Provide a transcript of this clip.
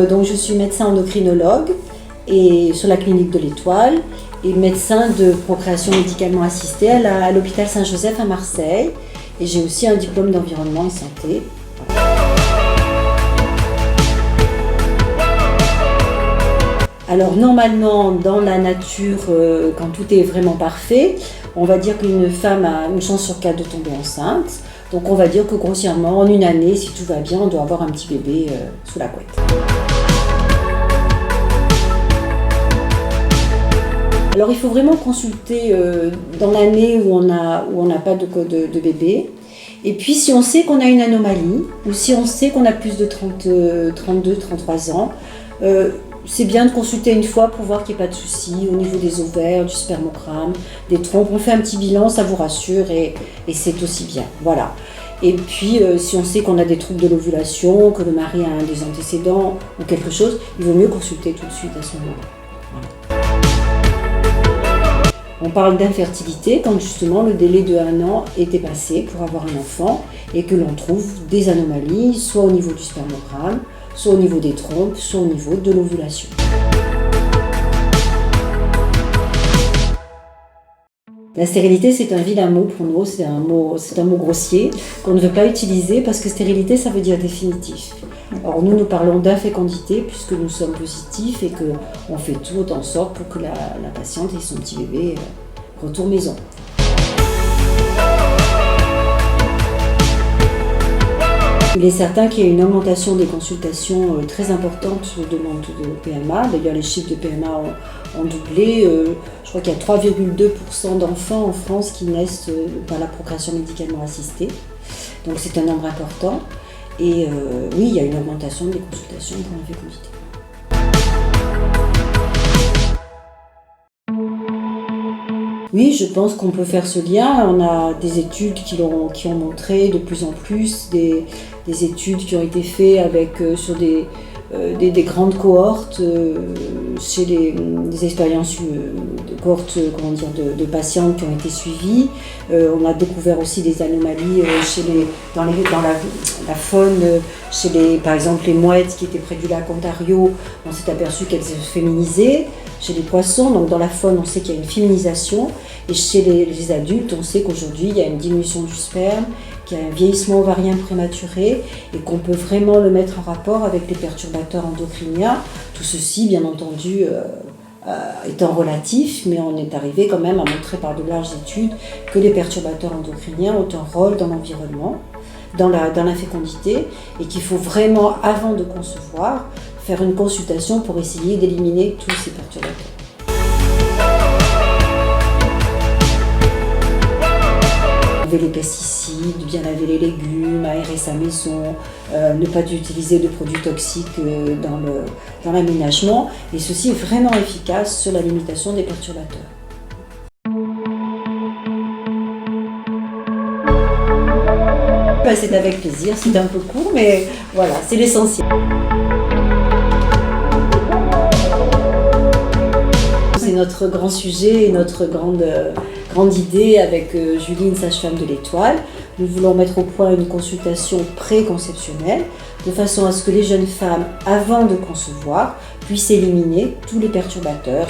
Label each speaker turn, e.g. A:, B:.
A: donc je suis médecin endocrinologue et sur la clinique de l'Étoile et médecin de procréation médicalement assistée à l'hôpital Saint-Joseph à Marseille. Et j'ai aussi un diplôme d'environnement et santé. Alors normalement, dans la nature, quand tout est vraiment parfait, on va dire qu'une femme a une chance sur 4 de tomber enceinte. Donc on va dire que grossièrement, en une année, si tout va bien, on doit avoir un petit bébé sous la couette. Alors il faut vraiment consulter dans l'année où on n'a pas de bébé. Et puis si on sait qu'on a une anomalie, ou si on sait qu'on a plus de 32, 33 ans, c'est bien de consulter une fois pour voir qu'il n'y a pas de soucis au niveau des ovaires, du spermogramme, des trompes. On fait un petit bilan, ça vous rassure et c'est aussi bien. Voilà. Et puis si on sait qu'on a des troubles de l'ovulation, que le mari a un des antécédents ou quelque chose, il vaut mieux consulter tout de suite à ce moment-là. Voilà. On parle d'infertilité quand justement le délai de 1 an est dépassé pour avoir un enfant et que l'on trouve des anomalies, soit au niveau du spermogramme, soit au niveau des trompes, soit au niveau de l'ovulation. La stérilité, c'est un vilain mot pour nous, c'est un mot grossier qu'on ne veut pas utiliser parce que stérilité, ça veut dire définitif. Or, nous parlons d'infécondité puisque nous sommes positifs et qu'on fait tout en sorte pour que la patiente et son petit bébé retournent maison. Il est certain qu'il y a une augmentation des consultations très importante de demande de PMA. D'ailleurs, les chiffres de PMA ont doublé. Je crois qu'il y a 3,2% d'enfants en France qui naissent par la procréation médicalement assistée. Donc c'est un nombre important. Et oui, il y a une augmentation des consultations pour l'infécondité. Oui, je pense qu'on peut faire ce lien. On a des études qui ont montré de plus en plus, des études qui ont été faites sur des grandes cohortes, chez des expériences de cohortes de patientes qui ont été suivies. On a découvert aussi des anomalies dans la faune, par exemple les mouettes qui étaient près du lac Ontario. On s'est aperçu qu'elles se féminisaient. Chez les poissons, donc dans la faune, on sait qu'il y a une féminisation. Et chez les adultes, on sait qu'aujourd'hui, il y a une diminution du sperme, qu'il y a un vieillissement ovarien prématuré et qu'on peut vraiment le mettre en rapport avec les perturbateurs endocriniens. Tout ceci, bien entendu, étant relatif, mais on est arrivé quand même à montrer par de larges études que les perturbateurs endocriniens ont un rôle dans l'environnement, dans la fécondité, et qu'il faut vraiment, avant de concevoir, faire une consultation pour essayer d'éliminer tous ces perturbateurs. Laver les pesticides, bien laver les légumes, aérer sa maison, ne pas utiliser de produits toxiques dans l'aménagement. Et ceci est vraiment efficace sur la limitation des perturbateurs. C'est avec plaisir, c'est un peu court, mais voilà, c'est l'essentiel. C'est notre grand sujet et notre grande idée avec Julie, une sage-femme de l'Étoile. Nous voulons mettre au point une consultation préconceptionnelle de façon à ce que les jeunes femmes, avant de concevoir, puissent éliminer tous les perturbateurs.